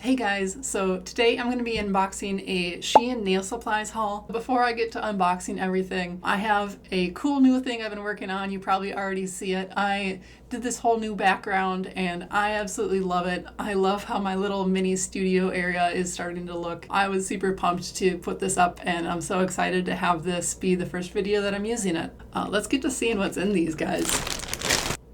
Hey guys, so today I'm going to be unboxing a SHEIN nail supplies haul. Before I get to unboxing everything, I have a cool new thing I've been working on. You probably already see it. I did this whole new background and I absolutely love it. I love how my little mini studio area is starting to look. I was super pumped to put this up and I'm so excited to have this be the first video that I'm using it. Let's get to seeing what's in these guys.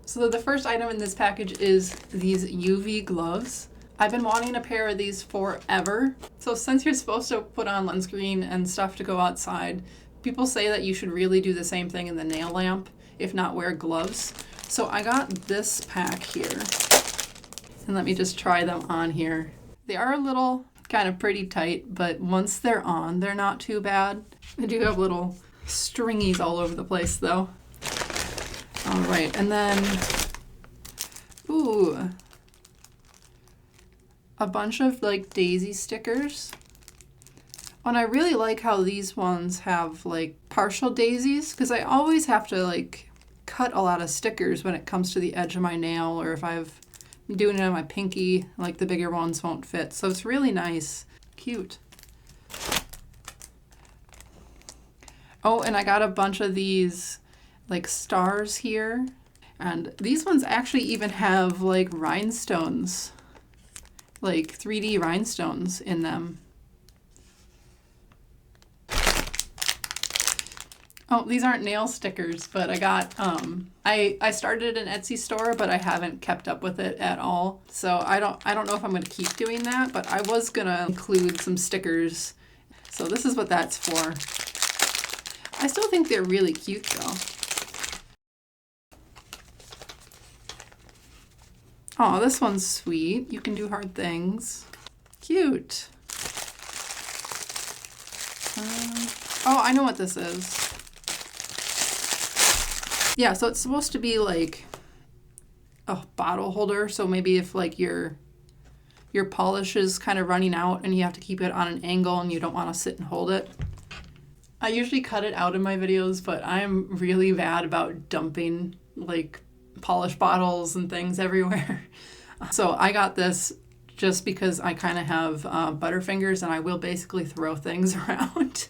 So the first item in this package is these UV gloves. I've been wanting a pair of these forever. So since you're supposed to put on lens screen and stuff to go outside, people say that you should really do the same thing in the nail lamp, if not wear gloves. So I got this pack here. And let me just try them on here. They are a little kind of pretty tight, but once they're on, they're not too bad. They do have little stringies all over the place though. All right, and then, ooh, a bunch of like daisy stickers. And I really like how these ones have like partial daisies because I always have to like cut a lot of stickers when it comes to the edge of my nail, or if I'm doing it on my pinky, like the bigger ones won't fit. So it's really nice. Cute. Oh, and I got a bunch of these like stars here. And these ones actually even have like rhinestones, like 3D rhinestones in them. Oh, these aren't nail stickers, but I got, I started an Etsy store, but I haven't kept up with it at all. So I don't know if I'm gonna keep doing that, but I was gonna include some stickers. So this is what that's for. I still think they're really cute though. Oh, this one's sweet. You can do hard things. Cute. Oh, I know what this is. Yeah, so it's supposed to be like a bottle holder. So maybe if like your polish is kind of running out and you have to keep it on an angle and you don't want to sit and hold it. I usually cut it out in my videos, but I'm really bad about dumping like polish bottles and things everywhere. So I got this just because I kind of have butterfingers and I will basically throw things around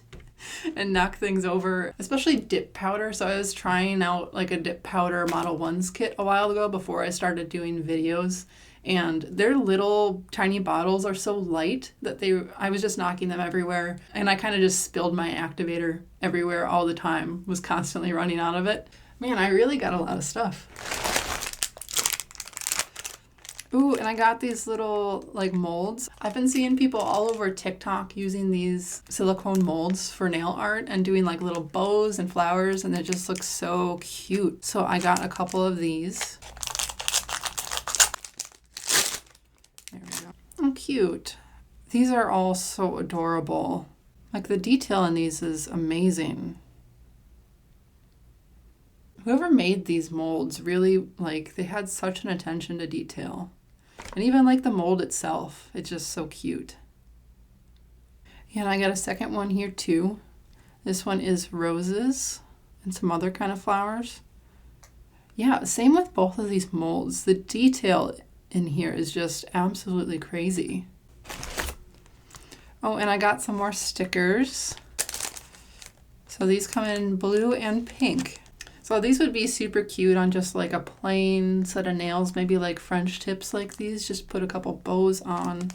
and knock things over, especially dip powder. So I was trying out like a dip powder Model 1s kit a while ago before I started doing videos. And their little tiny bottles are so light that I was just knocking them everywhere. And I kind of just spilled my activator everywhere all the time, was constantly running out of it. Man, I really got a lot of stuff. Ooh, and I got these little like molds. I've been seeing people all over TikTok using these silicone molds for nail art and doing like little bows and flowers, and it just looks so cute. So I got a couple of these. There we go. Oh, cute. These are all so adorable. Like the detail in these is amazing. Whoever made these molds really, like, they had such an attention to detail. And even like the mold itself, it's just so cute. And I got a second one here too. This one is roses and some other kind of flowers. Yeah, same with both of these molds. The detail in here is just absolutely crazy. Oh, and I got some more stickers. So these come in blue and pink. So these would be super cute on just like a plain set of nails, maybe like French tips like these, just put a couple bows on.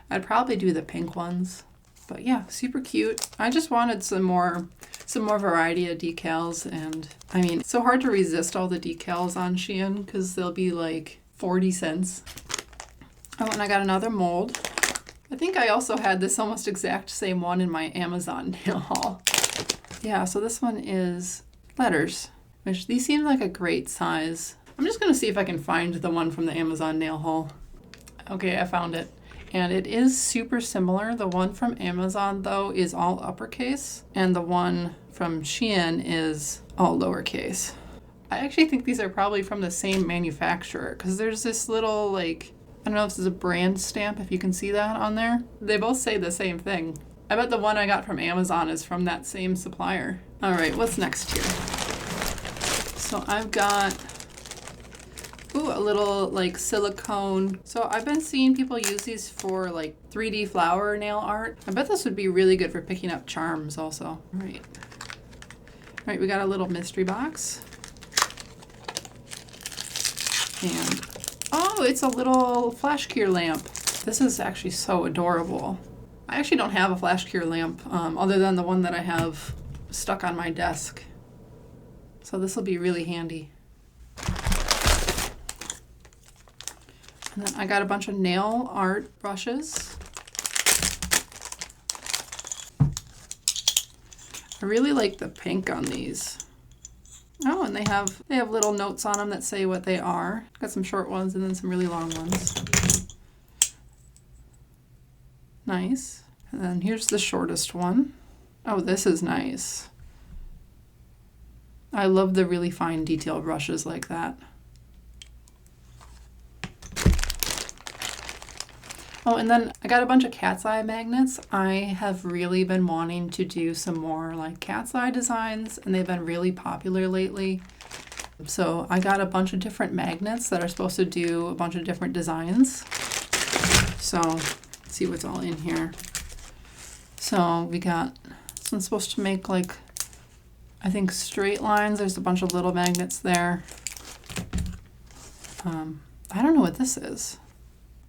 I'd probably do the pink ones, but yeah, super cute. I just wanted some more variety of decals, and I mean, it's so hard to resist all the decals on SHEIN because they'll be like 40 cents. Oh, and I got another mold. I think I also had this almost exact same one in my Amazon nail haul. Yeah, so this one is letters. Which these seem like a great size. I'm just gonna see if I can find the one from the Amazon nail haul. Okay, I found it. And it is super similar. The one from Amazon though is all uppercase, and the one from SHEIN is all lowercase. I actually think these are probably from the same manufacturer because there's this little like, I don't know if this is a brand stamp, if you can see that on there. They both say the same thing. I bet the one I got from Amazon is from that same supplier. All right, what's next here? So I've got, Ooh, a little like silicone. So I've been seeing people use these for like 3D flower nail art. I bet this would be really good for picking up charms also. All right. All right, we got a little mystery box. And, oh, it's a little flash cure lamp. This is actually so adorable. I actually don't have a flash cure lamp other than the one that I have stuck on my desk. So this will be really handy. And then I got a bunch of nail art brushes. I really like the pink on these. Oh, and they have little notes on them that say what they are. Got some short ones and then some really long ones. Nice. And then here's the shortest one. Oh, this is nice. I love the really fine detail brushes like that. Oh, and then I got a bunch of cat's eye magnets. I have really been wanting to do some more like cat's eye designs, and they've been really popular lately. So I got a bunch of different magnets that are supposed to do a bunch of different designs. So let's see what's all in here. So we got, this one's supposed to make like, I think straight lines. There's a bunch of little magnets there. I don't know what this is.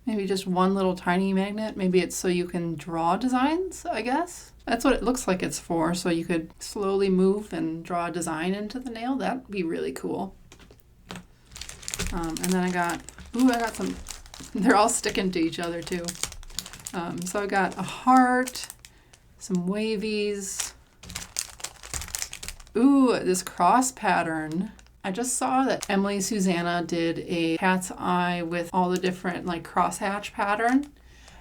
Maybe just one little tiny magnet. Maybe it's so you can draw designs, I guess. That's what it looks like it's for. So you could slowly move and draw a design into the nail. That'd be really cool. And then I got some, they're all sticking to each other too. So I got a heart, some wavies. Ooh, this cross pattern. I just saw that Emily Susanna did a cat's eye with all the different like crosshatch pattern.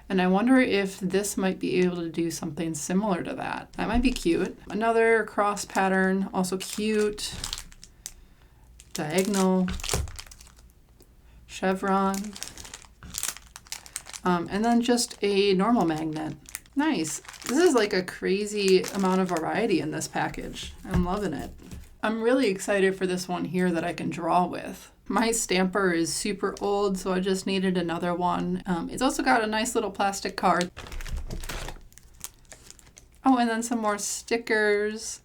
And I wonder if this might be able to do something similar to that. That might be cute. Another cross pattern, also cute. Diagonal. Chevron. And then just a normal magnet. Nice. This is like a crazy amount of variety in this package. I'm loving it. I'm really excited for this one here that I can draw with. My stamper is super old, so I just needed another one. It's also got a nice little plastic card. Oh, and then some more stickers.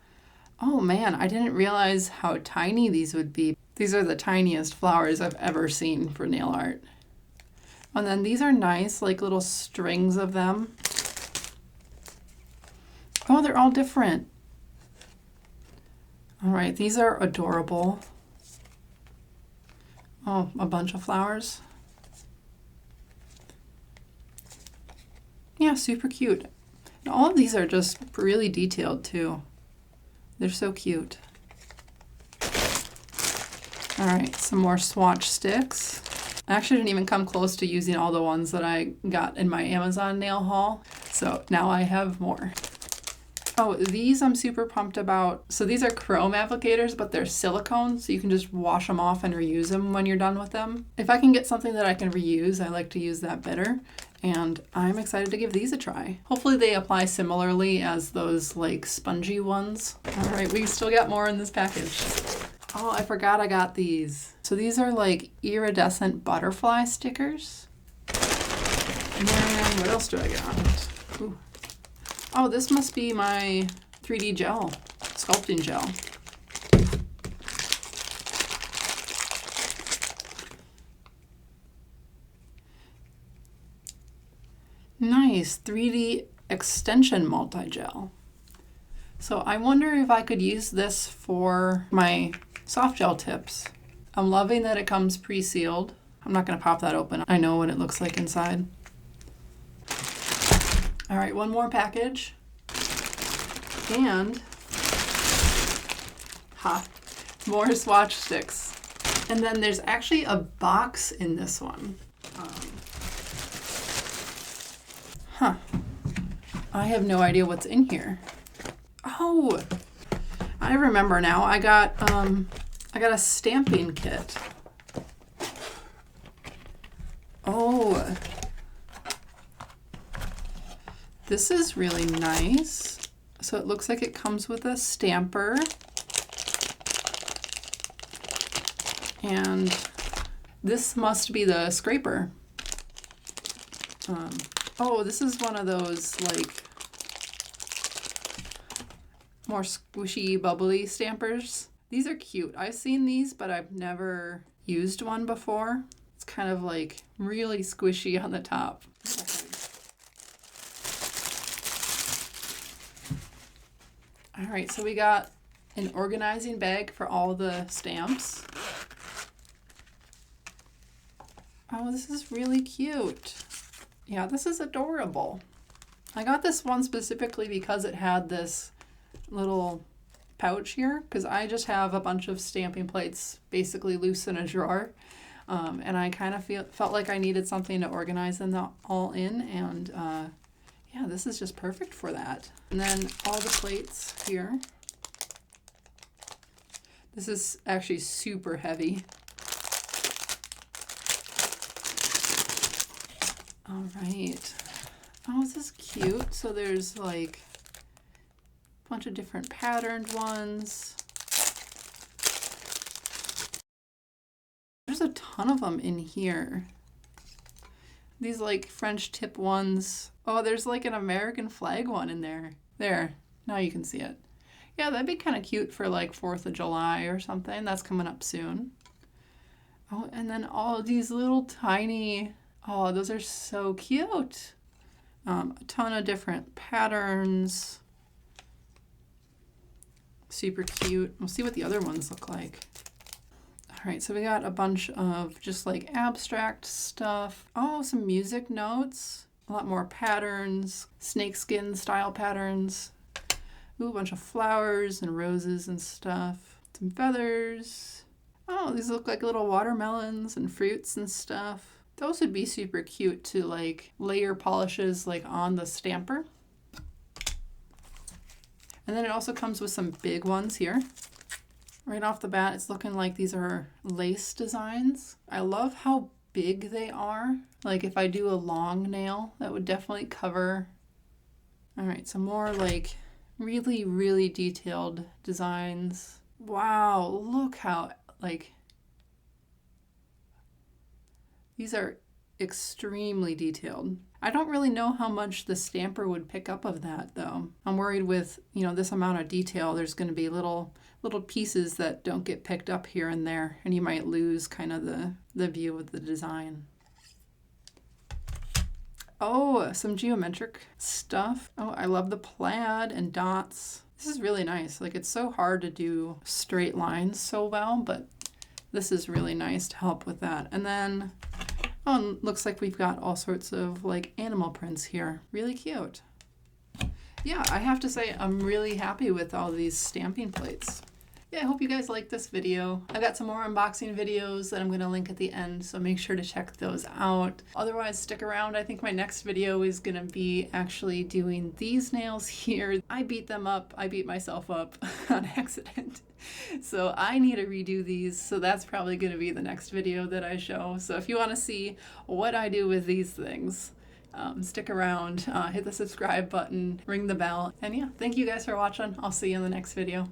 Oh man, I didn't realize how tiny these would be. These are the tiniest flowers I've ever seen for nail art. And then these are nice, like little strings of them. Oh, they're all different. All right, these are adorable. Oh, a bunch of flowers. Yeah, super cute. And all of these are just really detailed too. They're so cute. All right, some more swatch sticks. I actually didn't even come close to using all the ones that I got in my Amazon nail haul. So now I have more. Oh, these I'm super pumped about. So these are chrome applicators, but they're silicone, so you can just wash them off and reuse them when you're done with them. If I can get something that I can reuse, I like to use that better. And I'm excited to give these a try. Hopefully they apply similarly as those like spongy ones. All right, we still got more in this package. Oh, I forgot I got these. So these are like iridescent butterfly stickers. And then what else do I got? Ooh. Oh, this must be my 3D gel, sculpting gel. Nice, 3D extension multi-gel. So I wonder if I could use this for my soft gel tips. I'm loving that it comes pre-sealed. I'm not gonna pop that open. I know what it looks like inside. All right, one more package. And, more swatch sticks. And then there's actually a box in this one. I have no idea what's in here. Oh, I remember now. I got a stamping kit. Oh, this is really nice. So it looks like it comes with a stamper. And This must be the scraper. Oh, this is one of those like more squishy, bubbly stampers. These are cute. I've seen these, but I've never used one before. It's kind of like really squishy on the top. All right, so we got an organizing bag for all the stamps. Oh, this is really cute. Yeah, this is adorable. I got this one specifically because it had this little pouch here, because I just have a bunch of stamping plates basically loose in a drawer. And I kind of felt like I needed something to organize them all in, and yeah, this is just perfect for that. And then all the plates here. This is actually super heavy. All right. Oh, this is cute. So there's like a bunch of different patterned ones. There's a ton of them in here. These like French tip ones. Oh, there's like an American flag one in there. There, now you can see it. Yeah, that'd be kind of cute for like 4th of July or something. That's coming up soon. Oh, and then all these little tiny, oh, those are so cute. A ton of different patterns. Super cute. We'll see what the other ones look like. All right, so we got a bunch of just like abstract stuff. Oh, some music notes. A lot more patterns. Snakeskin style patterns. Ooh, a bunch of flowers and roses and stuff. Some feathers. Oh, these look like little watermelons and fruits and stuff. Those would be super cute to like layer polishes like on the stamper. And then it also comes with some big ones here. Right off the bat, it's looking like these are lace designs. I love how big they are. Like if I do a long nail, that would definitely cover. All right, some more like really, really detailed designs. Wow, look how like, these are extremely detailed. I don't really know how much the stamper would pick up of that though. I'm worried with, you know, this amount of detail, there's going to be little pieces that don't get picked up here and there, and you might lose kind of the view of the design. Oh, some geometric stuff. Oh, I love the plaid and dots. This is really nice. Like it's so hard to do straight lines so well, but this is really nice to help with that. And then, oh, and looks like we've got all sorts of like animal prints here. Really cute. Yeah, I have to say I'm really happy with all these stamping plates. Yeah, I hope you guys liked this video. I've got some more unboxing videos that I'm going to link at the end, so make sure to check those out. Otherwise, stick around. I think my next video is going to be actually doing these nails here. I beat them up. I beat myself up on accident. So I need to redo these, so that's probably going to be the next video that I show. So if you want to see what I do with these things, stick around, hit the subscribe button, ring the bell, and yeah, thank you guys for watching. I'll see you in the next video.